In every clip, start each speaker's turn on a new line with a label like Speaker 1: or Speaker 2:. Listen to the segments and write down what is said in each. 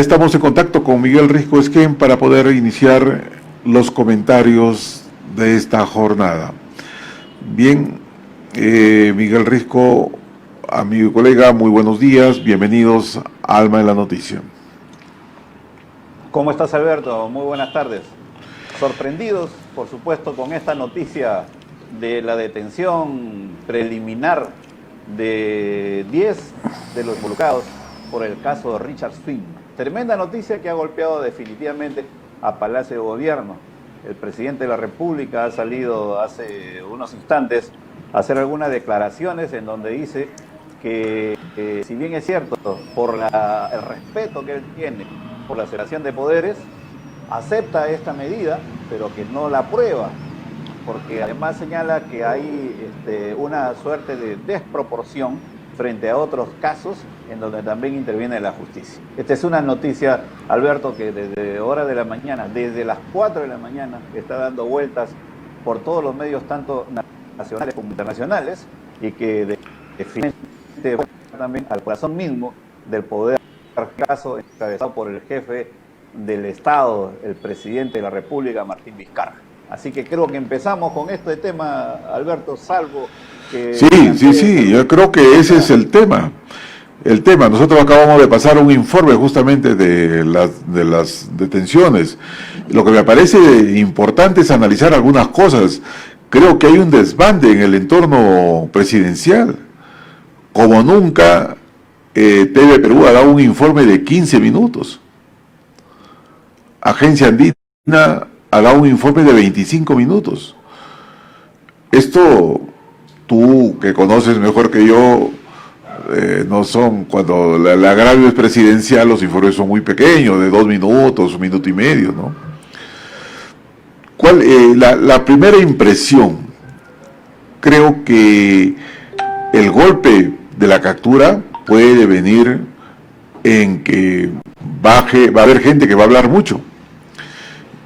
Speaker 1: Estamos en contacto con Miguel Risco Esquem para poder iniciar los comentarios de esta jornada. Bien, Miguel Risco, amigo y colega, muy buenos días, bienvenidos a Alma en la Noticia.
Speaker 2: ¿Cómo estás, Alberto? Muy buenas tardes. Sorprendidos, por supuesto, con esta noticia de la detención preliminar de 10 de los involucrados por el caso de Richard Swing. Tremenda noticia que ha golpeado definitivamente a Palacio de Gobierno. El presidente de la República ha salido hace unos instantes a hacer algunas declaraciones en donde dice que, si bien es cierto, por el respeto que él tiene por la separación de poderes, acepta esta medida, pero que no la aprueba, porque además señala que hay una suerte de desproporción frente a otros casos en donde también interviene la justicia. Esta es una noticia, Alberto, que desde horas de la mañana, desde las 4 de la mañana, está dando vueltas por todos los medios, tanto nacionales como internacionales, y que definitivamente va también al corazón mismo del poder, caso encabezado por el jefe del Estado, el presidente de la República, Martín Vizcarra. Así que creo que empezamos con este tema, Alberto, salvo que...
Speaker 1: Sí, yo creo que ese es el tema. Nosotros acabamos de pasar un informe justamente de las detenciones. Lo que me parece importante es analizar algunas cosas. Creo que hay un desbande en el entorno presidencial. Como nunca, TV Perú ha dado un informe de 15 minutos. Agencia Andina ha dado un informe de 25 minutos. Esto, tú que conoces mejor que yo, no son, cuando el agravio es presidencial, los informes son muy pequeños, de 2 minutos, 1 minuto y medio, ¿no? La primera impresión, creo que el golpe de la captura puede venir en que va a haber gente que va a hablar mucho,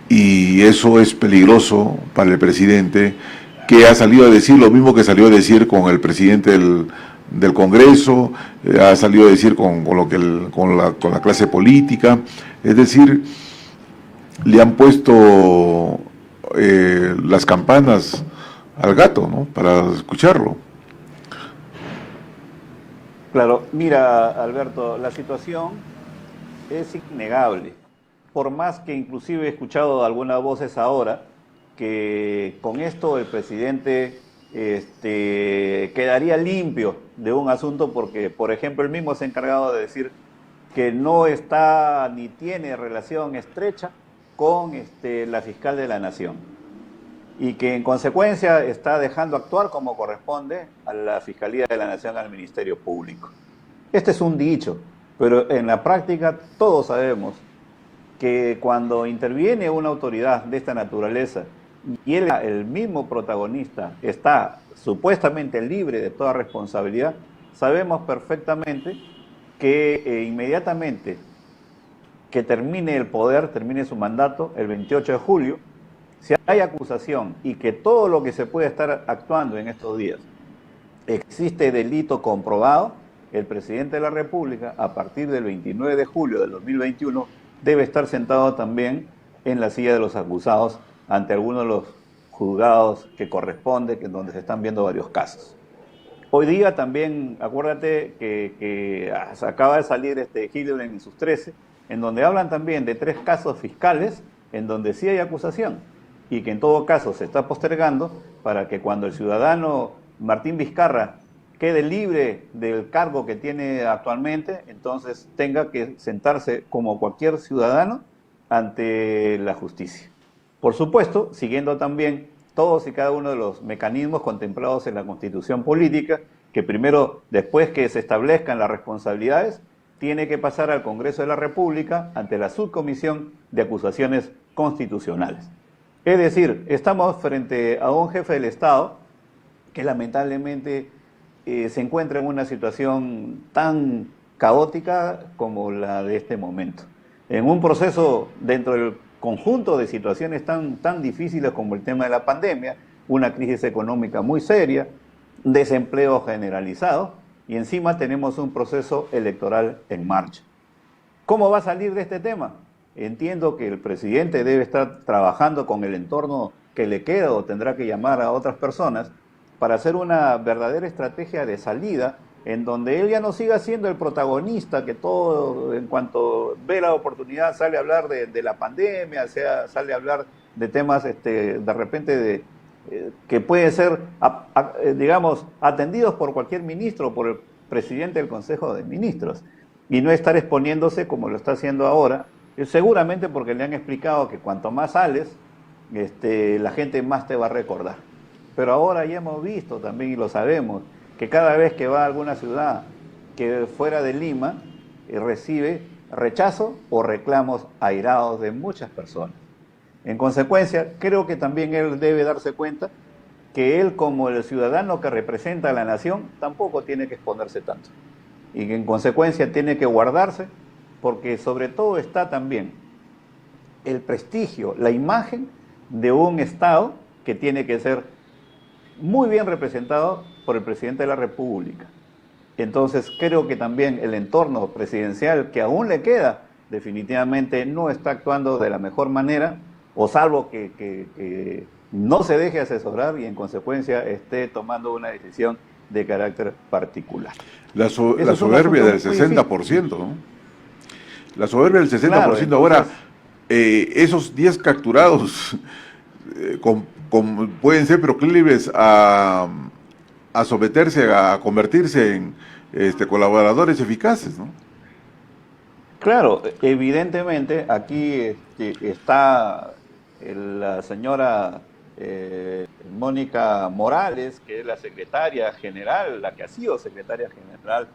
Speaker 1: y eso es peligroso para el presidente, que ha salido a decir lo mismo que salió a decir con el presidente del Congreso, ha salido a decir con la clase política. Es decir, le han puesto las campanas al gato, ¿no?, para escucharlo.
Speaker 2: Claro, mira, Alberto, la situación es innegable. Por más que inclusive he escuchado algunas voces ahora que con esto el presidente quedaría limpio de un asunto porque, por ejemplo, él mismo se ha encargado de decir que no está ni tiene relación estrecha con la fiscal de la Nación y que en consecuencia está dejando actuar como corresponde a la Fiscalía de la Nación, al Ministerio Público. Este es un dicho, pero en la práctica todos sabemos que cuando interviene una autoridad de esta naturaleza y él, el mismo protagonista, está supuestamente libre de toda responsabilidad, sabemos perfectamente que inmediatamente que termine el poder, termine su mandato, el 28 de julio, si hay acusación y que todo lo que se puede estar actuando en estos días existe delito comprobado, el presidente de la República, a partir del 29 de julio del 2021, debe estar sentado también en la silla de los acusados ante algunos de los juzgados que corresponde, donde se están viendo varios casos. Hoy día también, acuérdate que acaba de salir Hildebrand en sus 13, en donde hablan también de 3 casos fiscales en donde sí hay acusación y que en todo caso se está postergando para que cuando el ciudadano Martín Vizcarra quede libre del cargo que tiene actualmente, entonces tenga que sentarse como cualquier ciudadano ante la justicia. Por supuesto, siguiendo también todos y cada uno de los mecanismos contemplados en la Constitución Política, que primero, después que se establezcan las responsabilidades, tiene que pasar al Congreso de la República ante la Subcomisión de Acusaciones Constitucionales. Es decir, estamos frente a un jefe del Estado que lamentablemente se encuentra en una situación tan caótica como la de este momento. En un proceso dentro del conjunto de situaciones tan difíciles como el tema de la pandemia, una crisis económica muy seria, desempleo generalizado y encima tenemos un proceso electoral en marcha. ¿Cómo va a salir de este tema? Entiendo que el presidente debe estar trabajando con el entorno que le queda o tendrá que llamar a otras personas para hacer una verdadera estrategia de salida en donde él ya no siga siendo el protagonista que todo, en cuanto ve la oportunidad, sale a hablar de la pandemia, sale a hablar de temas de repente que pueden ser, digamos, atendidos por cualquier ministro o por el presidente del Consejo de Ministros, y no estar exponiéndose como lo está haciendo ahora, seguramente porque le han explicado que cuanto más sales, la gente más te va a recordar. Pero ahora ya hemos visto también, y lo sabemos, que cada vez que va a alguna ciudad que fuera de Lima, recibe rechazo o reclamos airados de muchas personas. En consecuencia, creo que también él debe darse cuenta que él, como el ciudadano que representa a la nación, tampoco tiene que exponerse tanto. Y que en consecuencia tiene que guardarse, porque sobre todo está también el prestigio, la imagen de un Estado que tiene que ser muy bien representado por el presidente de la República. Entonces creo que también el entorno presidencial que aún le queda definitivamente no está actuando de la mejor manera, o salvo que no se deje asesorar y en consecuencia esté tomando una decisión de carácter particular.
Speaker 1: La soberbia del 60%, ¿no? La soberbia del 60%. Claro, entonces, ahora, esos 10 capturados pueden ser proclives a someterse, a convertirse en colaboradores eficaces, ¿no?
Speaker 2: Claro, evidentemente aquí está la señora Mónica Morales, que es la secretaria general, la que ha sido secretaria general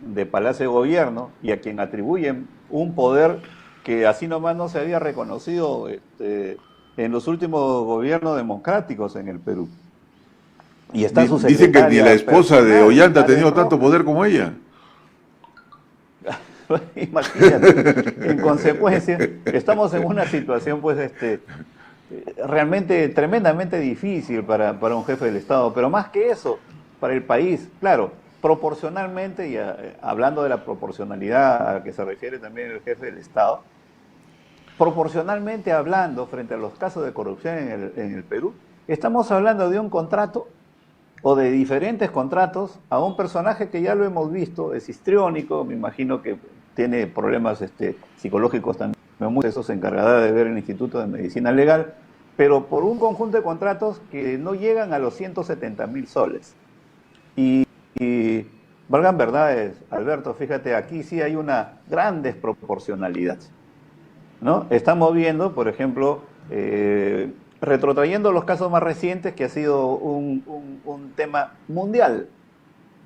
Speaker 2: de Palacio de Gobierno, y a quien atribuyen un poder que así nomás no se había reconocido en los últimos gobiernos democráticos en el Perú. Y está su secretaria.
Speaker 1: Dicen que ni la esposa de Ollanta ha tenido tanto poder como ella.
Speaker 2: Imagínate. En consecuencia, estamos en una situación pues realmente tremendamente difícil para un jefe del Estado, pero más que eso, para el país, claro, proporcionalmente, y hablando de la proporcionalidad a la que se refiere también el jefe del Estado, proporcionalmente hablando, frente a los casos de corrupción en el Perú, estamos hablando de un contrato o de diferentes contratos a un personaje que ya lo hemos visto, es histriónico, me imagino que tiene problemas psicológicos también, eso se encargará de ver el Instituto de Medicina Legal, pero por un conjunto de contratos que no llegan a los 170.000 soles. Y valgan verdades, Alberto, fíjate, aquí sí hay una gran desproporcionalidad, ¿no? Estamos viendo, por ejemplo, retrotrayendo los casos más recientes, que ha sido un tema mundial,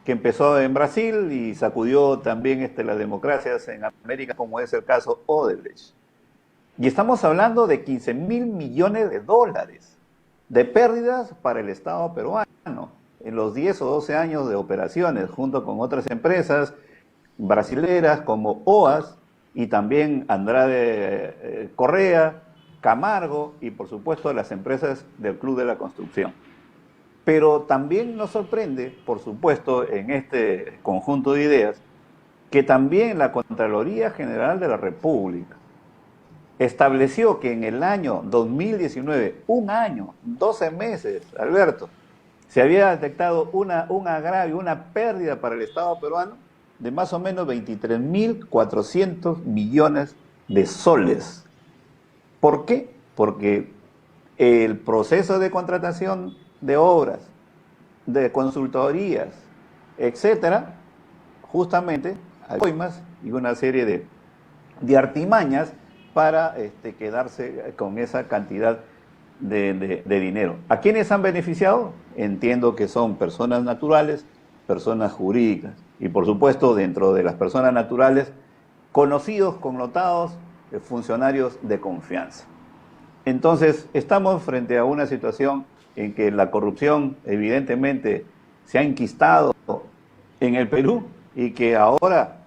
Speaker 2: que empezó en Brasil y sacudió también las democracias en América, como es el caso Odebrecht. Y estamos hablando de 15.000 millones de dólares de pérdidas para el Estado peruano en los 10 o 12 años de operaciones, junto con otras empresas brasileras como OAS y también Andrade Correa, Camargo y por supuesto las empresas del Club de la Construcción. Pero también nos sorprende, por supuesto, en este conjunto de ideas, que también la Contraloría General de la República estableció que en el año 2019, un año, 12 meses, Alberto, se había detectado un agravio, una pérdida para el Estado peruano de más o menos 23.400 millones de soles. ¿Por qué? Porque el proceso de contratación de obras, de consultorías, etcétera, justamente hay coimas y una serie de artimañas para quedarse con esa cantidad de dinero. ¿A quiénes han beneficiado? Entiendo que son personas naturales, personas jurídicas y por supuesto dentro de las personas naturales conocidos, connotados, funcionarios de confianza. Entonces estamos frente a una situación en que la corrupción evidentemente se ha enquistado en el Perú y que ahora,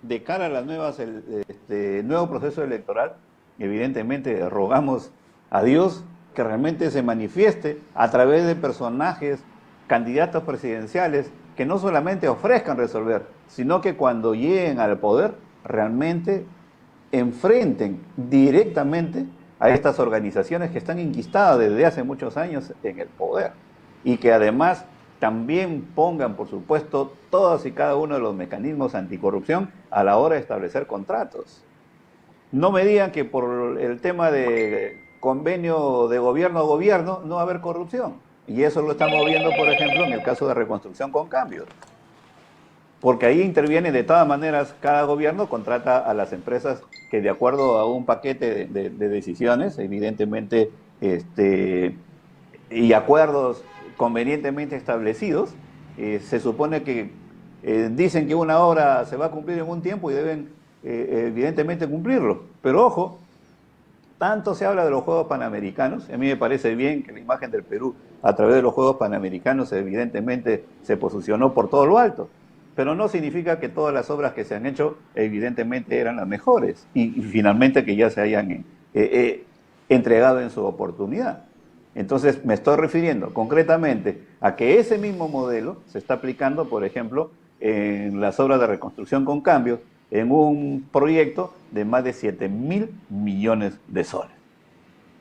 Speaker 2: de cara a las nuevo proceso electoral, evidentemente rogamos a Dios que realmente se manifieste a través de personajes, candidatos presidenciales, que no solamente ofrezcan resolver, sino que cuando lleguen al poder realmente enfrenten directamente a estas organizaciones que están enquistadas desde hace muchos años en el poder y que además también pongan, por supuesto, todos y cada uno de los mecanismos anticorrupción a la hora de establecer contratos. No me digan que por el tema de convenio de gobierno a gobierno no va a haber corrupción. Y eso lo estamos viendo, por ejemplo, en el caso de Reconstrucción con Cambios. Porque ahí interviene de todas maneras, cada gobierno contrata a las empresas que de acuerdo a un paquete de decisiones, evidentemente, y acuerdos convenientemente establecidos, se supone que dicen que una obra se va a cumplir en un tiempo y deben evidentemente cumplirlo. Pero ojo, tanto se habla de los Juegos Panamericanos, a mí me parece bien que la imagen del Perú a través de los Juegos Panamericanos evidentemente se posicionó por todo lo alto, pero no significa que todas las obras que se han hecho evidentemente eran las mejores y finalmente que ya se hayan entregado en su oportunidad. Entonces me estoy refiriendo concretamente a que ese mismo modelo se está aplicando, por ejemplo, en las obras de reconstrucción con cambios, en un proyecto de más de 7.000 millones de soles.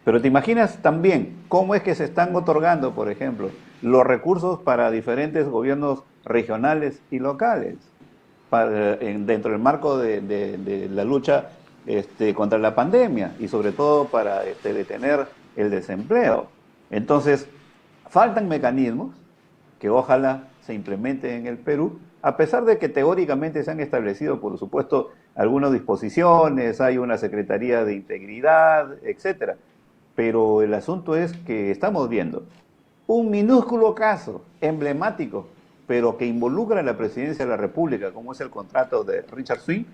Speaker 2: Pero te imaginas también cómo es que se están otorgando, por ejemplo, los recursos para diferentes gobiernos regionales y locales, dentro del marco de la lucha contra la pandemia y sobre todo para detener el desempleo. Entonces, faltan mecanismos que ojalá se implementen en el Perú, a pesar de que teóricamente se han establecido, por supuesto, algunas disposiciones, hay una Secretaría de Integridad, etcétera. Pero el asunto es que estamos viendo un minúsculo caso emblemático, pero que involucra a la Presidencia de la República, como es el contrato de Richard Swing,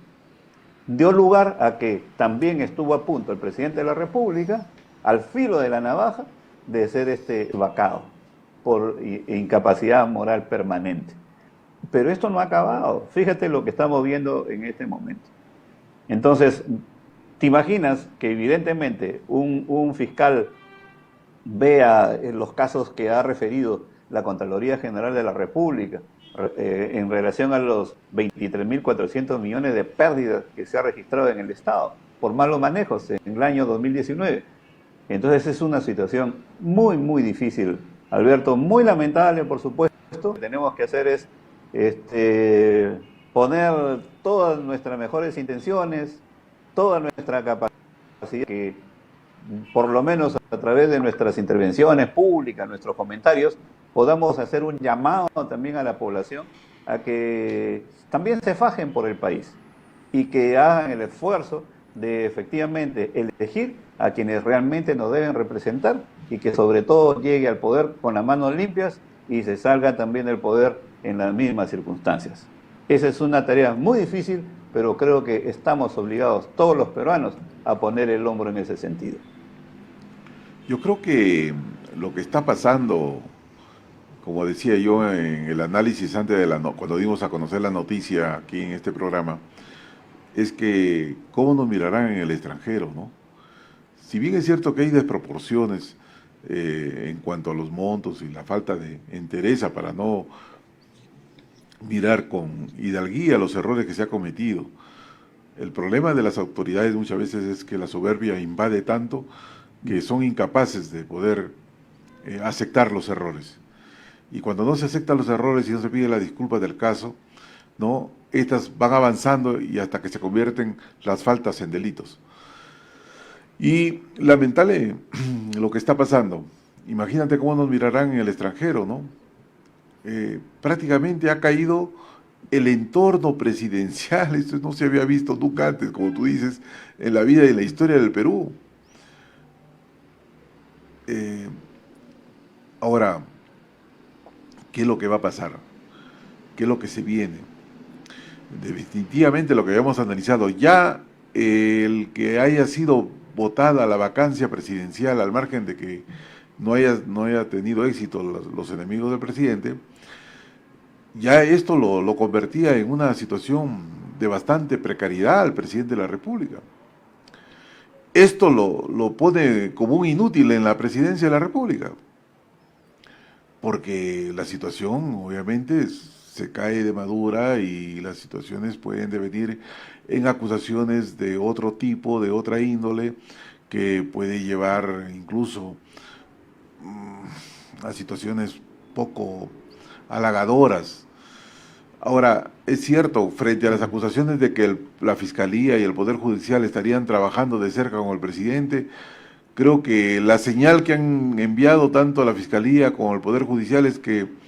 Speaker 2: dio lugar a que también estuvo a punto el Presidente de la República, al filo de la navaja, de ser vacado por incapacidad moral permanente. Pero esto no ha acabado. Fíjate lo que estamos viendo en este momento. Entonces, ¿te imaginas que evidentemente un fiscal vea los casos que ha referido la Contraloría General de la República en relación a los 23.400 millones de pérdidas que se ha registrado en el Estado por malos manejos en el año 2019? Entonces es una situación muy, muy difícil, Alberto, muy lamentable, por supuesto. Lo que tenemos que hacer es poner todas nuestras mejores intenciones, toda nuestra capacidad, que por lo menos a través de nuestras intervenciones públicas, nuestros comentarios, podamos hacer un llamado también a la población a que también se fajen por el país y que hagan el esfuerzo de efectivamente elegir a quienes realmente nos deben representar y que sobre todo llegue al poder con las manos limpias y se salga también del poder en las mismas circunstancias. Esa es una tarea muy difícil, pero creo que estamos obligados todos los peruanos a poner el hombro en ese sentido.
Speaker 1: Yo creo que lo que está pasando, como decía yo en el análisis antes de cuando dimos a conocer la noticia aquí en este programa, es que cómo nos mirarán en el extranjero, ¿no? Si bien es cierto que hay desproporciones en cuanto a los montos y la falta de entereza para no mirar con hidalguía los errores que se ha cometido, el problema de las autoridades muchas veces es que la soberbia invade tanto que son incapaces de poder aceptar los errores. Y cuando no se aceptan los errores y no se pide la disculpa del caso, ¿no?, estas van avanzando y hasta que se convierten las faltas en delitos. Y lamentable lo que está pasando. Imagínate cómo nos mirarán en el extranjero, ¿no? Prácticamente ha caído el entorno presidencial. Esto no se había visto nunca antes, como tú dices, en la vida y en la historia del Perú. Ahora, ¿qué es lo que va a pasar? ¿Qué es lo que se viene? Definitivamente lo que habíamos analizado, ya el que haya sido votada la vacancia presidencial, al margen de que no haya tenido éxito los enemigos del presidente, ya esto lo convertía en una situación de bastante precariedad al presidente de la República. Esto lo pone como un inútil en la presidencia de la República, porque la situación obviamente se cae de madura y las situaciones pueden devenir en acusaciones de otro tipo, de otra índole, que puede llevar incluso a situaciones poco halagadoras. Ahora, es cierto, frente a las acusaciones de que la Fiscalía y el Poder Judicial estarían trabajando de cerca con el presidente, creo que la señal que han enviado tanto la Fiscalía como el Poder Judicial es que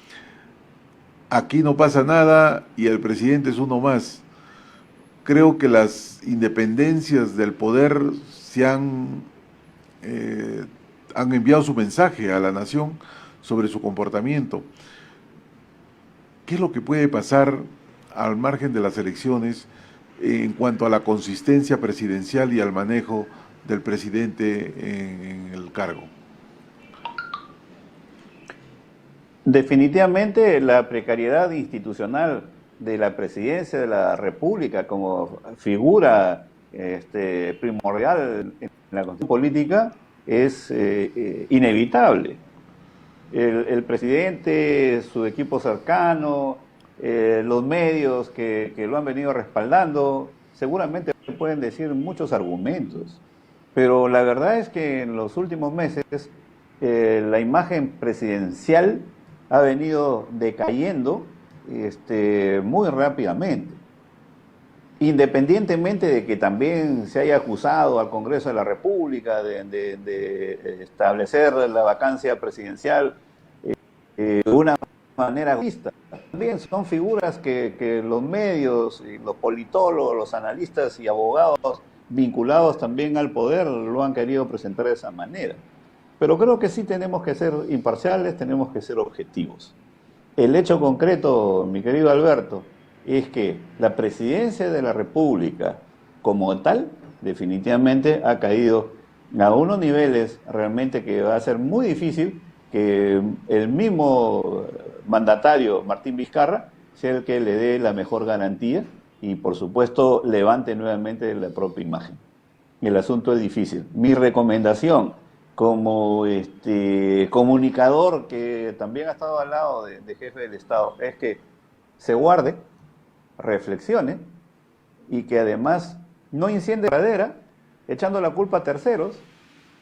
Speaker 1: aquí no pasa nada y el presidente es uno más. Creo que las independencias del poder han enviado su mensaje a la nación sobre su comportamiento. ¿Qué es lo que puede pasar al margen de las elecciones en cuanto a la consistencia presidencial y al manejo del presidente en el cargo?
Speaker 2: Definitivamente la precariedad institucional de la presidencia de la República como figura primordial en la constitución política es inevitable. El presidente, su equipo cercano, los medios que lo han venido respaldando, seguramente pueden decir muchos argumentos, pero la verdad es que en los últimos meses la imagen presidencial ha venido decayendo muy rápidamente. Independientemente de que también se haya acusado al Congreso de la República de establecer la vacancia presidencial de una manera vista. También son figuras que los medios, y los politólogos, los analistas y abogados vinculados también al poder lo han querido presentar de esa manera. Pero creo que sí tenemos que ser imparciales, tenemos que ser objetivos. El hecho concreto, mi querido Alberto, es que la presidencia de la República como tal definitivamente ha caído a unos niveles realmente que va a ser muy difícil que el mismo mandatario Martín Vizcarra sea el que le dé la mejor garantía y por supuesto levante nuevamente la propia imagen. El asunto es difícil. Mi recomendación como comunicador que también ha estado al lado de jefe del Estado es que se guarde, reflexione y que además no enciende la pradera echando la culpa a terceros,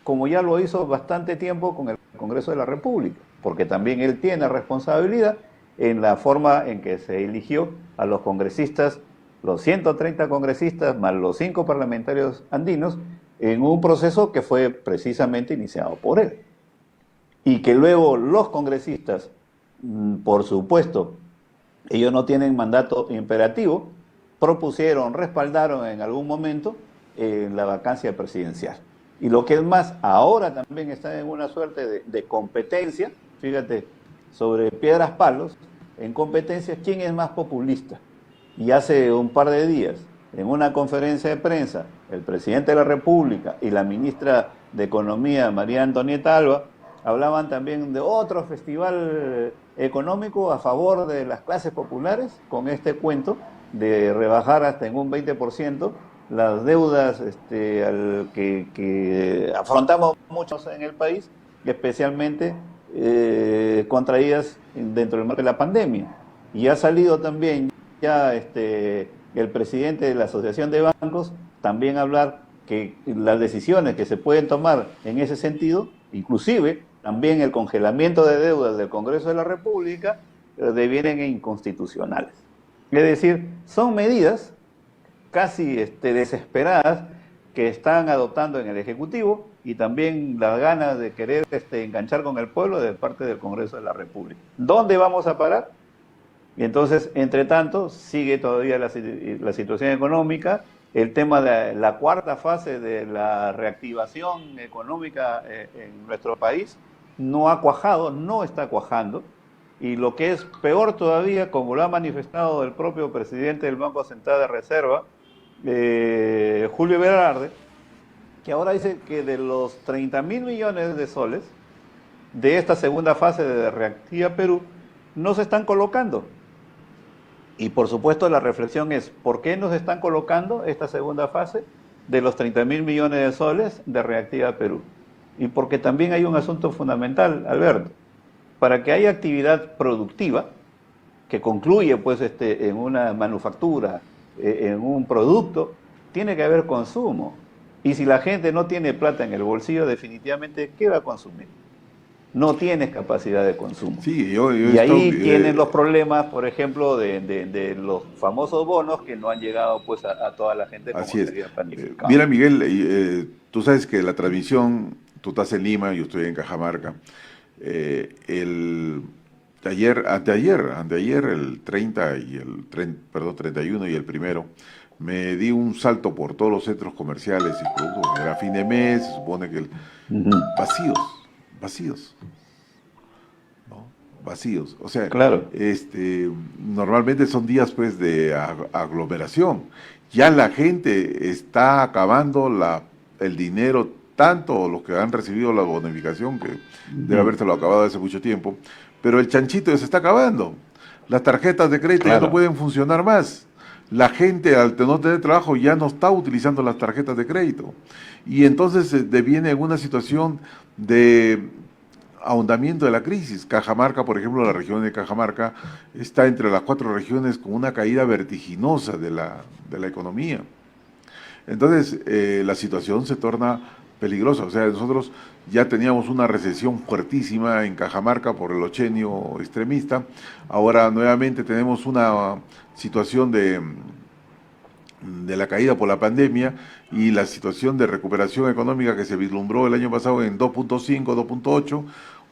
Speaker 2: como ya lo hizo bastante tiempo con el Congreso de la República, porque también él tiene responsabilidad en la forma en que se eligió a los congresistas, los 130 congresistas más los 5 parlamentarios andinos, en un proceso que fue precisamente iniciado por él. Y que luego los congresistas, por supuesto, ellos no tienen mandato imperativo, propusieron, respaldaron en algún momento la vacancia presidencial. Y lo que es más, ahora también están en una suerte de competencia, fíjate, sobre piedras palos, en competencia, ¿quién es más populista? Y hace un par de días, en una conferencia de prensa, el presidente de la República y la ministra de Economía, María Antonieta Alba, hablaban también de otro festival económico a favor de las clases populares, con este cuento de rebajar hasta en un 20% las deudas que afrontamos muchos en el país, especialmente contraídas dentro del marco de la pandemia. Y ha salido también ya el presidente de la Asociación de Bancos también hablar que las decisiones que se pueden tomar en ese sentido, inclusive también el congelamiento de deudas del Congreso de la República, devienen inconstitucionales. Es decir, son medidas casi desesperadas que están adoptando en el Ejecutivo y también las ganas de querer enganchar con el pueblo de parte del Congreso de la República. ¿Dónde vamos a parar? Y entonces, entre tanto, sigue todavía la situación económica, el tema de la cuarta fase de la reactivación económica en nuestro país no ha cuajado, no está cuajando, y lo que es peor todavía, como lo ha manifestado el propio presidente del Banco Central de Reserva, Julio Velarde, que ahora dice que de los 30.000 millones de soles de esta segunda fase de Reactiva Perú, no se están colocando. Y por supuesto la reflexión es, ¿por qué no se están colocando esta segunda fase de los 30.000 millones de soles de Reactiva Perú? Y porque también hay un asunto fundamental, Alberto. Para que haya actividad productiva, que concluye pues en una manufactura, en un producto, tiene que haber consumo. Y si la gente no tiene plata en el bolsillo, definitivamente, ¿qué va a consumir? No tienes capacidad de consumo.
Speaker 1: Sí, yo
Speaker 2: Y
Speaker 1: he estado,
Speaker 2: ahí tienen los problemas, por ejemplo, de los famosos bonos que no han llegado pues a toda la gente como
Speaker 1: así es.
Speaker 2: sería planificado.
Speaker 1: Mira, Miguel, tú sabes que la transmisión, tú estás en Lima, yo estoy en Cajamarca. El anteayer, el 30 y perdón, 31 y el primero, me di un salto por todos los centros comerciales y productos. Era fin de mes, se supone que
Speaker 2: Ujú.
Speaker 1: vacíos, vacíos, ¿no? Vacíos. O sea,
Speaker 2: Claro,
Speaker 1: normalmente son días pues de aglomeración. Ya la gente está acabando el dinero, tanto los que han recibido la bonificación, que debe
Speaker 2: ujú,
Speaker 1: habérselo acabado hace mucho tiempo, pero el chanchito ya se está acabando. Las tarjetas de crédito ya no
Speaker 2: claro.
Speaker 1: pueden funcionar más. La gente al no tener trabajo ya no está utilizando las tarjetas de crédito. Y entonces deviene una situación de ahondamiento de la crisis. Cajamarca, por ejemplo, la región de Cajamarca está entre las 4 regiones con una caída vertiginosa de la economía. Entonces, la situación se torna peligrosa. O sea, nosotros ya teníamos una recesión fuertísima en Cajamarca por el ochenio extremista. Ahora nuevamente tenemos una situación de la caída por la pandemia y la situación de recuperación económica que se vislumbró el año pasado en 2.5, 2.8.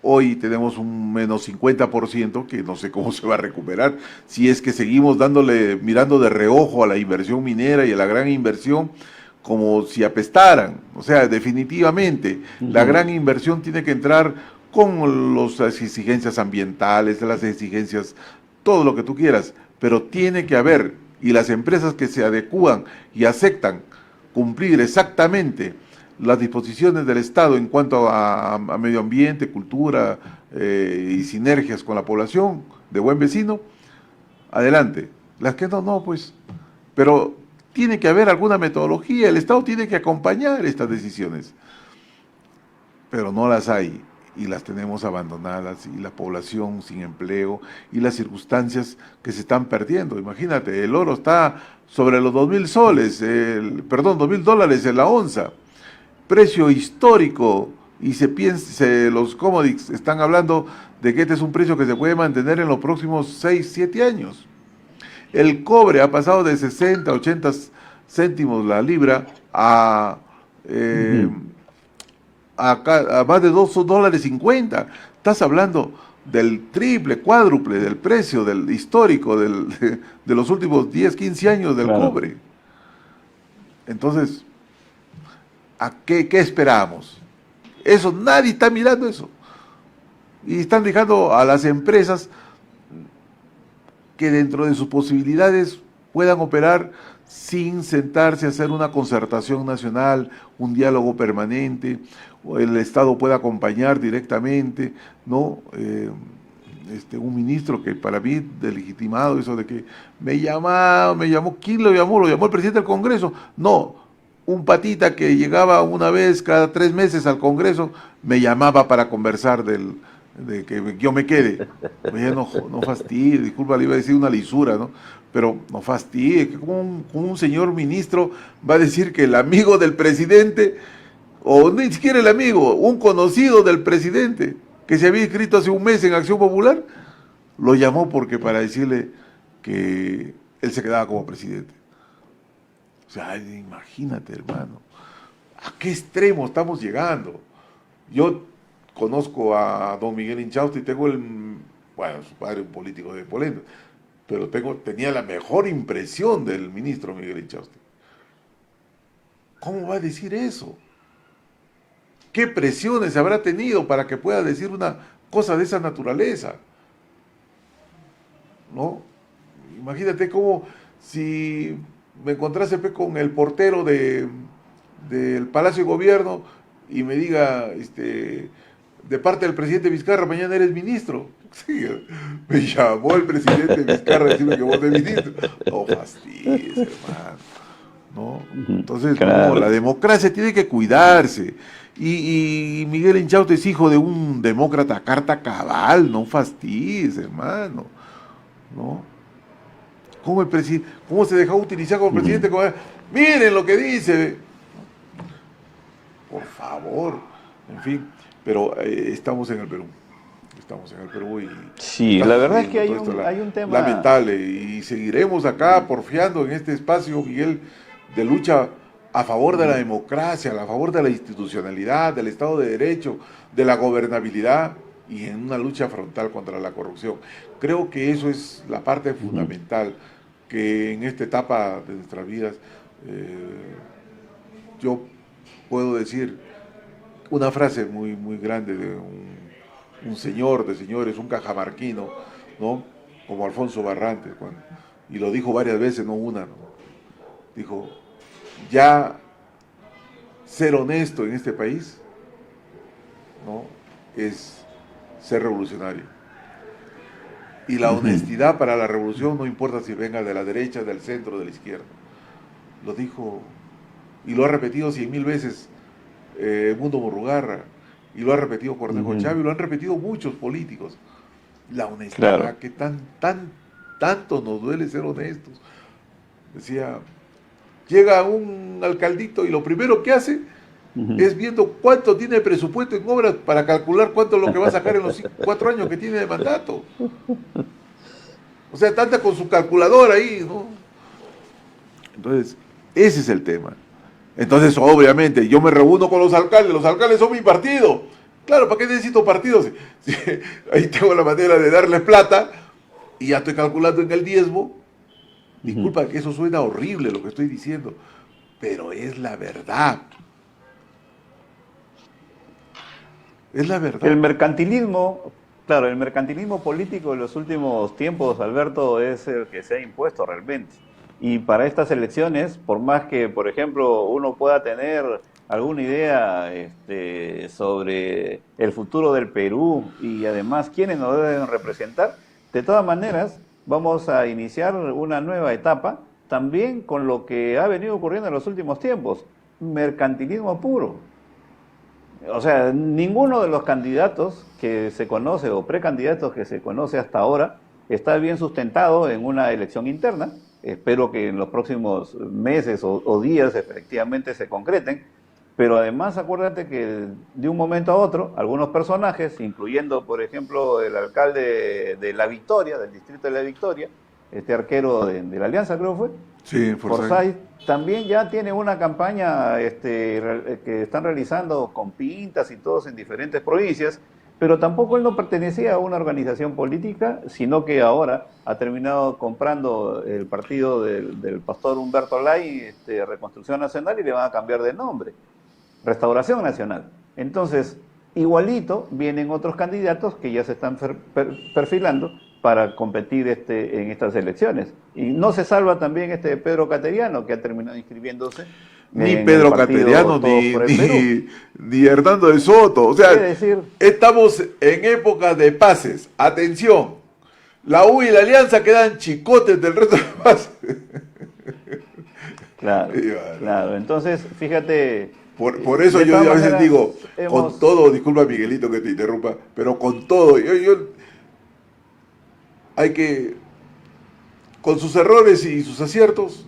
Speaker 1: Hoy tenemos un menos 50% que no sé cómo se va a recuperar si es que seguimos mirando de reojo a la inversión minera y a la gran inversión como si apestaran. O sea, definitivamente la
Speaker 2: Ujú.
Speaker 1: gran inversión tiene que entrar con las exigencias ambientales, las exigencias, todo lo que tú quieras, pero tiene que haber, y las empresas que se adecúan y aceptan cumplir exactamente las disposiciones del Estado en cuanto a medio ambiente, cultura y sinergias con la población de buen vecino, adelante. Las que no, no, pues. Pero tiene que haber alguna metodología, el Estado tiene que acompañar estas decisiones, pero no las hay y las tenemos abandonadas y la población sin empleo y las circunstancias que se están perdiendo. Imagínate, el oro está sobre los 2.000 soles, perdón, $2.000 en la onza, precio histórico, y los commodities están hablando de que este es un precio que se puede mantener en los próximos 6, 7 años. El cobre ha pasado de 60, 80 céntimos la libra eh,
Speaker 2: Ujú.
Speaker 1: a más de $2.50. Estás hablando del triple, cuádruple del precio del histórico de los últimos 10, 15 años del
Speaker 2: Claro.
Speaker 1: cobre. Entonces, ¿qué esperamos? Eso, nadie está mirando eso. Y están dejando a las empresas que dentro de sus posibilidades puedan operar sin sentarse a hacer una concertación nacional, un diálogo permanente, o el Estado pueda acompañar directamente, ¿no? Un ministro que para mí delegitimado, eso de que me llamó, ¿quién lo llamó? ¿Lo llamó el presidente del Congreso? No, un patita que llegaba una vez cada 3 meses al Congreso, me llamaba para conversar de que yo me quede. Oye, no fastidie, disculpa, le iba a decir una lisura, ¿no? Pero no fastidie, que como un señor ministro va a decir que el amigo del presidente, o ni siquiera el amigo, un conocido del presidente, que se había inscrito hace un mes en Acción Popular, lo llamó porque para decirle que él se quedaba como presidente. O sea, imagínate, hermano, ¿a qué extremo estamos llegando? Yo conozco a don Miguel Inchausti y tengo bueno, su padre un político de Polenta, pero tenía la mejor impresión del ministro Miguel Inchausti. ¿Cómo va a decir eso? ¿Qué presiones habrá tenido para que pueda decir una cosa de esa naturaleza? ¿No? Imagínate cómo si me encontrase con el portero del Palacio de Gobierno y me diga, de parte del presidente Vizcarra, mañana eres ministro. Sí, me llamó el presidente Vizcarra a decirme que vos eres ministro. No fastidies, hermano. ¿No?
Speaker 2: Ujú.
Speaker 1: Entonces, no, la
Speaker 2: Claro.
Speaker 1: democracia tiene que cuidarse. Y Miguel Inchaute es hijo de un demócrata carta cabal, no fastidies, hermano. ¿no? ¿Cómo se dejó utilizar como presidente? Miren lo que dice. Por favor. En fin, pero estamos en el Perú. Estamos en el Perú y
Speaker 2: Sí,
Speaker 1: está
Speaker 2: la verdad es que
Speaker 1: sucediendo todo esto
Speaker 2: hay un tema...
Speaker 1: lamentable y seguiremos acá porfiando en este espacio, Miguel, de lucha a favor de la democracia, a favor de la institucionalidad, del Estado de Derecho, de la gobernabilidad y en una lucha frontal contra la corrupción. Creo que eso es la parte fundamental que en esta etapa de nuestras vidas yo puedo decir una frase muy, muy grande de un señor de señores, un cajamarquino, ¿no? Como Alfonso Barrantes, y lo dijo varias veces, no una, ¿no? Dijo, ya ser honesto en este país, ¿no? Es ser revolucionario. Y la honestidad para la revolución no importa si venga de la derecha, del centro, de la izquierda. Lo dijo y lo ha repetido 100.000 veces Mundo Murrugarra, y lo ha repetido Cornejo Chávez, y lo han repetido muchos políticos. La honestidad, que tanto nos duele ser honestos. Decía, llega un alcaldito y lo primero que hace es viendo cuánto tiene presupuesto en obras para calcular cuánto es lo que va a sacar en los 4 años que tiene de mandato. O sea, tanta con su calculadora ahí, ¿no? Entonces, ese es el tema. Entonces, obviamente, yo me reúno con los alcaldes son mi partido. Claro, ¿para qué necesito partidos? Si ahí tengo la manera de darles plata y ya estoy calculando en el diezmo. Disculpa que eso suena horrible lo que estoy diciendo, pero es la verdad. Es la verdad.
Speaker 2: El mercantilismo, claro, el mercantilismo político de los últimos tiempos, Alberto, es el que se ha impuesto realmente. Y para estas elecciones, por más que, por ejemplo, uno pueda tener alguna idea sobre el futuro del Perú y además quiénes nos deben representar, de todas maneras vamos a iniciar una nueva etapa también con lo que ha venido ocurriendo en los últimos tiempos, mercantilismo puro. O sea, ninguno de los candidatos que se conoce o precandidatos que se conoce hasta ahora está bien sustentado en una elección interna. Espero que en los próximos meses o días efectivamente se concreten, pero además acuérdate que de un momento a otro, algunos personajes, incluyendo por ejemplo el alcalde de La Victoria, del distrito de La Victoria, este arquero de la Alianza creo fue,
Speaker 1: sí,
Speaker 2: Forsyth, también ya tiene una campaña que están realizando con pintas y todos en diferentes provincias, pero tampoco él no pertenecía a una organización política, sino que ahora ha terminado comprando el partido del pastor Humberto Lay, Reconstrucción Nacional, y le van a cambiar de nombre, Restauración Nacional. Entonces, igualito vienen otros candidatos que ya se están perfilando para competir en estas elecciones. Y no se salva también Pedro Cateriano, que ha terminado inscribiéndose.
Speaker 1: Ni Pedro Cateriano, ni Hernando de Soto. O sea, estamos en época de pases. Atención, la U y la Alianza quedan chicotes del resto de pases.
Speaker 2: Claro, claro. Entonces, fíjate...
Speaker 1: Por eso yo a veces digo, con todo, disculpa Miguelito que te interrumpa, pero con todo, hay que, con sus errores y sus aciertos,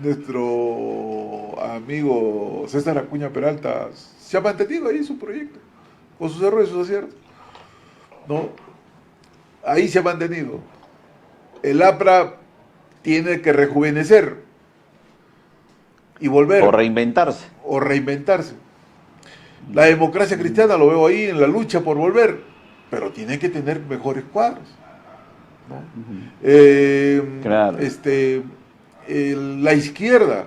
Speaker 1: nuestro amigo César Acuña Peralta se ha mantenido ahí en su proyecto, con sus errores y sus aciertos, ¿no? Ahí se ha mantenido. El APRA tiene que rejuvenecer y volver.
Speaker 2: O reinventarse.
Speaker 1: O reinventarse. La democracia cristiana lo veo ahí en la lucha por volver, pero tiene que tener mejores cuadros, ¿no?
Speaker 2: Claro.
Speaker 1: La izquierda,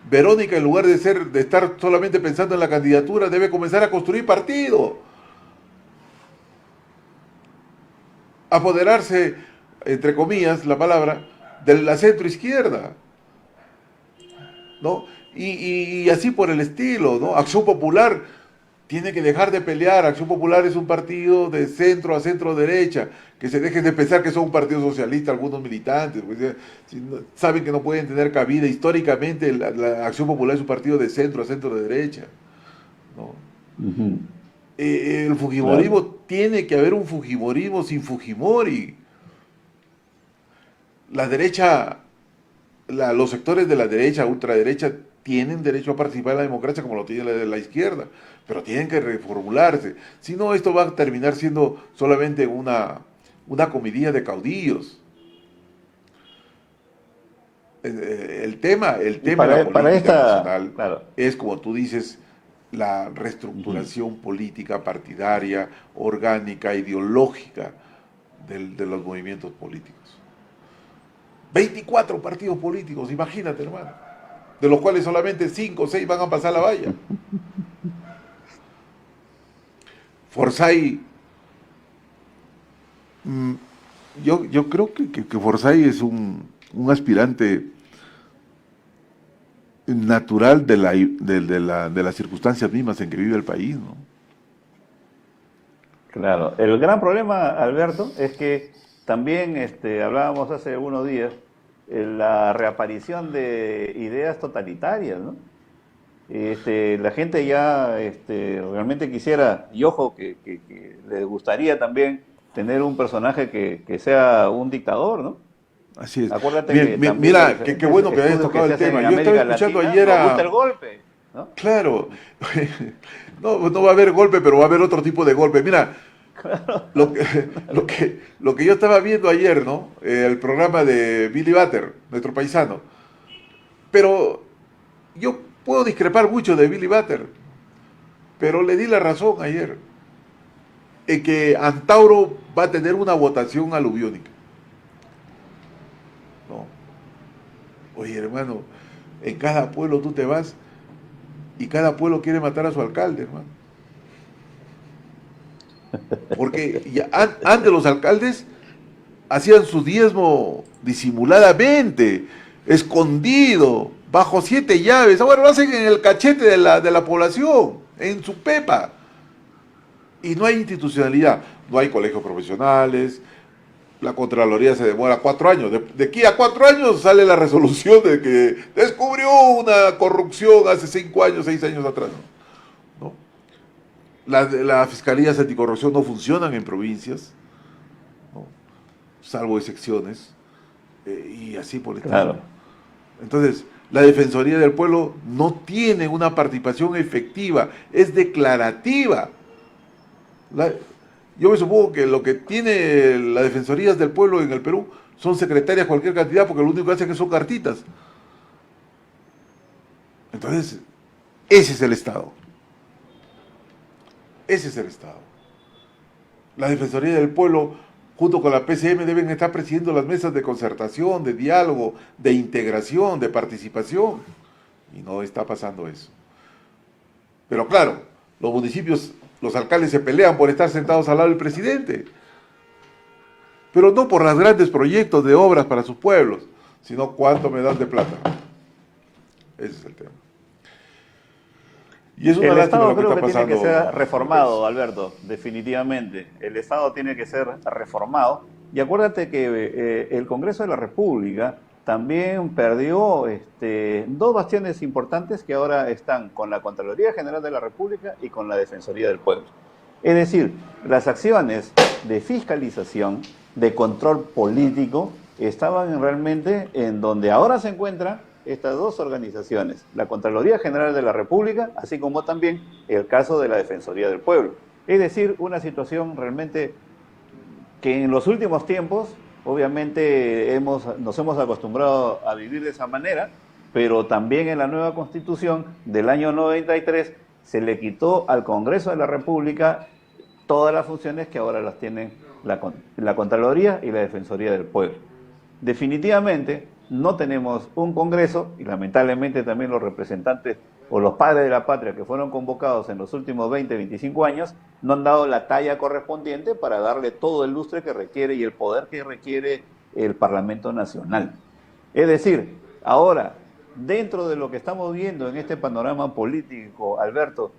Speaker 1: Verónica, en lugar de estar solamente pensando en la candidatura, debe comenzar a construir partido, apoderarse, entre comillas, la palabra, de la centroizquierda, ¿no? Y así por el estilo, ¿no? Acción Popular tiene que dejar de pelear. Acción Popular es un partido de centro a centro derecha, que se dejen de pensar que son un partido socialista algunos militantes, pues, saben que no pueden tener cabida. Históricamente la Acción Popular es un partido de centro a centro derecha, ¿no? El fujimorismo tiene que haber un fujimorismo sin Fujimori. La derecha, los sectores de la derecha, ultraderecha, tienen derecho a participar en la democracia como lo tiene la de la izquierda, pero tienen que reformularse. Si no, esto va a terminar siendo solamente una comidilla de caudillos. El tema de la política nacional,
Speaker 2: claro,
Speaker 1: es, como tú dices, la reestructuración política, partidaria, orgánica, ideológica de los movimientos políticos. 24 partidos políticos, imagínate, hermano, de los cuales solamente 5 o 6 van a pasar la valla. Forsyth, yo creo que Forsyth es un aspirante natural de las circunstancias mismas en que vive el país, ¿no?
Speaker 2: claro. El gran problema, Alberto, es que también hablábamos hace algunos días la reaparición de ideas totalitarias, ¿no? La gente ya realmente quisiera, y ojo, que le gustaría también tener un personaje que sea un dictador, ¿no?
Speaker 1: Así es.
Speaker 2: Acuérdate
Speaker 1: Mira, qué bueno que hayas tocado el tema. Yo estaba escuchando ayer
Speaker 2: nos gusta el golpe, ¿no?
Speaker 1: Claro, no va a haber golpe, pero va a haber otro tipo de golpe. Mira, lo que yo estaba viendo ayer, ¿no? El programa de Billy Butter, nuestro paisano. Pero yo puedo discrepar mucho de Billy Butter, pero le di la razón ayer, en que Antauro va a tener una votación aluviónica. No. Oye, hermano, en cada pueblo tú te vas y cada pueblo quiere matar a su alcalde, hermano. Porque antes los alcaldes hacían su diezmo disimuladamente, escondido, bajo 7 llaves. Ahora lo hacen en el cachete de la población, en su pepa. Y no hay institucionalidad, no hay colegios profesionales, la Contraloría se demora 4 años. De aquí a 4 años sale la resolución de que descubrió una corrupción hace 5 años, 6 años atrás, ¿no? Las fiscalías anticorrupción no funcionan en provincias, ¿no? Salvo excepciones, y así por el estilo.
Speaker 2: Claro.
Speaker 1: Entonces, la Defensoría del Pueblo no tiene una participación efectiva, es declarativa. Yo me supongo que lo que tiene las Defensorías del Pueblo en el Perú son secretarias cualquier cantidad, porque lo único que hacen son cartitas. Entonces, ese es el Estado. Ese es el Estado. La Defensoría del Pueblo, junto con la PCM, deben estar presidiendo las mesas de concertación, de diálogo, de integración, de participación. Y no está pasando eso. Pero claro, los municipios, los alcaldes se pelean por estar sentados al lado del presidente. Pero no por los grandes proyectos de obras para sus pueblos, sino cuánto me dan de plata. Ese es el tema. Y es una
Speaker 2: El Estado
Speaker 1: lástima lo
Speaker 2: creo
Speaker 1: que
Speaker 2: que
Speaker 1: está
Speaker 2: tiene que
Speaker 1: pasando
Speaker 2: ser reformado, Alberto, definitivamente. El Estado tiene que ser reformado. Y acuérdate que el Congreso de la República también perdió 2 bastiones importantes que ahora están con la Contraloría General de la República y con la Defensoría del Pueblo. Es decir, las acciones de fiscalización, de control político, estaban realmente en donde ahora se encuentran estas 2 organizaciones, la Contraloría General de la República, así como también el caso de la Defensoría del Pueblo. Es decir, una situación realmente que en los últimos tiempos, obviamente nos hemos acostumbrado a vivir de esa manera, pero también en la nueva Constitución del año 93 se le quitó al Congreso de la República todas las funciones que ahora las tienen la Contraloría y la Defensoría del Pueblo. Definitivamente no tenemos un Congreso, y lamentablemente también los representantes o los padres de la patria que fueron convocados en los últimos 20, 25 años, no han dado la talla correspondiente para darle todo el lustre que requiere y el poder que requiere el Parlamento Nacional. Es decir, ahora, dentro de lo que estamos viendo en este panorama político, Alberto,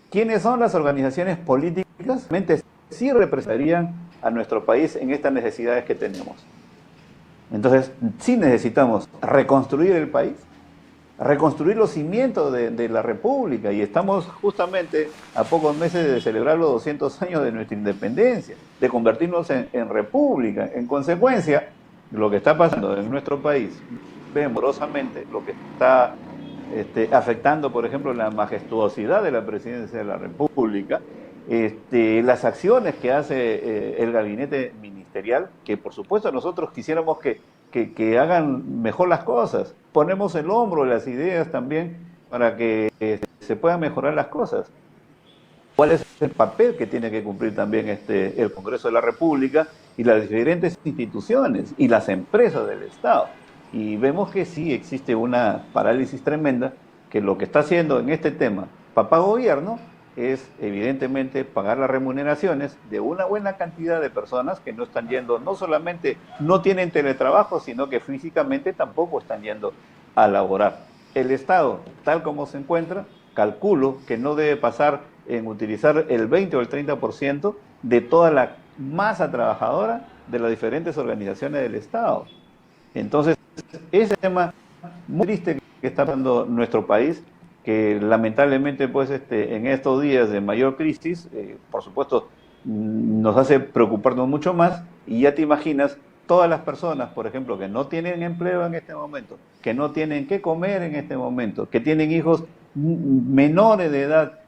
Speaker 2: ¿quiénes son las organizaciones políticas que realmente sí representarían a nuestro país en estas necesidades que tenemos? Entonces, sí necesitamos reconstruir el país, reconstruir los cimientos de la República, y estamos justamente a pocos meses de celebrar los 200 años de nuestra independencia, de convertirnos en república. En consecuencia, lo que está pasando en nuestro país, vemos dolorosamente lo que está afectando, por ejemplo, la majestuosidad de la presidencia de la República, las acciones que hace el gabinete ministerial, que por supuesto nosotros quisiéramos que hagan mejor las cosas. Ponemos el hombro, las ideas también para que se puedan mejorar las cosas. ¿Cuál es el papel que tiene que cumplir también el Congreso de la República y las diferentes instituciones y las empresas del Estado? Y vemos que sí existe una parálisis tremenda, que lo que está haciendo en este tema papá gobierno es evidentemente pagar las remuneraciones de una buena cantidad de personas que no están yendo, no solamente no tienen teletrabajo, sino que físicamente tampoco están yendo a laborar. El Estado, tal como se encuentra, calculo que no debe pasar en utilizar el 20 o el 30% de toda la masa trabajadora de las diferentes organizaciones del Estado. Entonces, ese tema muy triste que está pasando nuestro país, que lamentablemente pues en estos días de mayor crisis, por supuesto, nos hace preocuparnos mucho más, y ya te imaginas todas las personas, por ejemplo, que no tienen empleo en este momento, que no tienen qué comer en este momento, que tienen hijos menores de edad,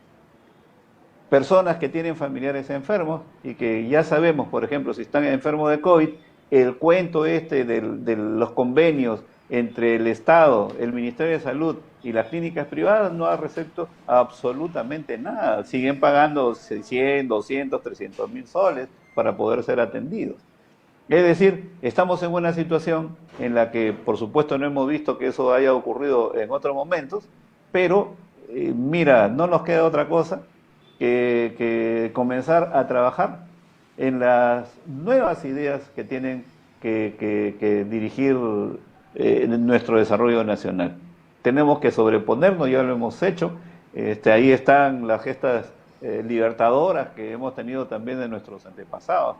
Speaker 2: personas que tienen familiares enfermos y que ya sabemos, por ejemplo, si están enfermos de COVID, el cuento de los convenios entre el Estado, el Ministerio de Salud y las clínicas privadas no ha resuelto absolutamente nada. Siguen pagando 600, 200, 300 mil soles para poder ser atendidos. Es decir, estamos en una situación en la que, por supuesto, no hemos visto que eso haya ocurrido en otros momentos, pero mira, no nos queda otra cosa que comenzar a trabajar en las nuevas ideas que tienen que dirigir nuestro desarrollo nacional. Tenemos que sobreponernos, ya lo hemos hecho. Ahí están las gestas libertadoras que hemos tenido también de nuestros antepasados.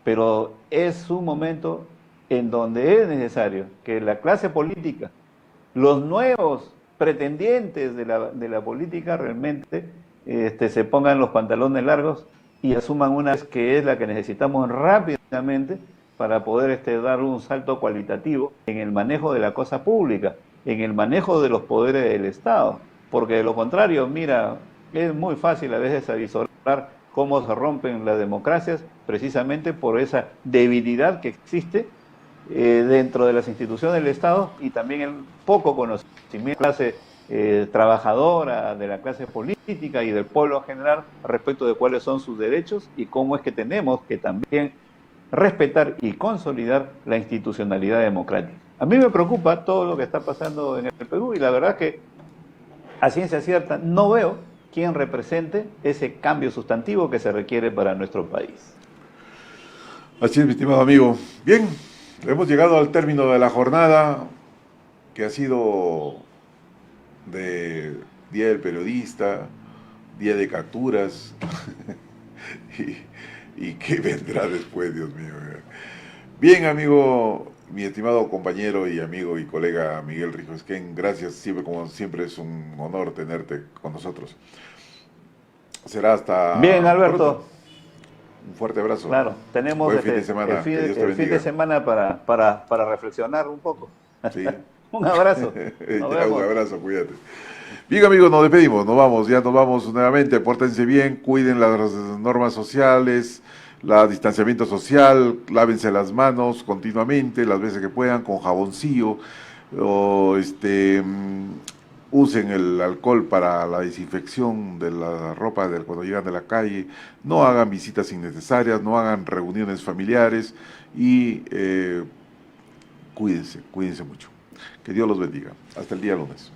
Speaker 2: Pero es un momento en donde es necesario que la clase política, los nuevos pretendientes de la política realmente se pongan los pantalones largos y asuman una que es la que necesitamos rápidamente para poder dar un salto cualitativo en el manejo de la cosa pública, en el manejo de los poderes del Estado. Porque de lo contrario, mira, es muy fácil a veces avisorar cómo se rompen las democracias precisamente por esa debilidad que existe dentro de las instituciones del Estado y también el poco conocimiento de la clase trabajadora, de la clase política y del pueblo en general respecto de cuáles son sus derechos y cómo es que tenemos que también respetar y consolidar la institucionalidad democrática. A mí me preocupa todo lo que está pasando en el Perú y la verdad es que a ciencia cierta no veo quién represente ese cambio sustantivo que se requiere para nuestro país.
Speaker 1: Así es, mi estimado amigo. Bien, hemos llegado al término de la jornada que ha sido de Día del Periodista, Día de Capturas y qué vendrá después, Dios mío. Bien, amigo, mi estimado compañero y amigo y colega Miguel Rijosquén, gracias, siempre como siempre es un honor tenerte con nosotros. Será hasta
Speaker 2: bien, Alberto.
Speaker 1: Pronto. Un fuerte abrazo.
Speaker 2: Claro, tenemos
Speaker 1: fin de semana.
Speaker 2: el fin de semana para reflexionar un poco.
Speaker 1: Sí.
Speaker 2: Un abrazo.
Speaker 1: Un abrazo, cuídate. Bien, amigos, nos despedimos, nos vamos nuevamente, pórtense bien, cuiden las normas sociales, el distanciamiento social, lávense las manos continuamente, las veces que puedan, con jaboncillo, o usen el alcohol para la desinfección de la ropa cuando llegan de la calle, no hagan visitas innecesarias, no hagan reuniones familiares y cuídense mucho. Que Dios los bendiga. Hasta el día lunes.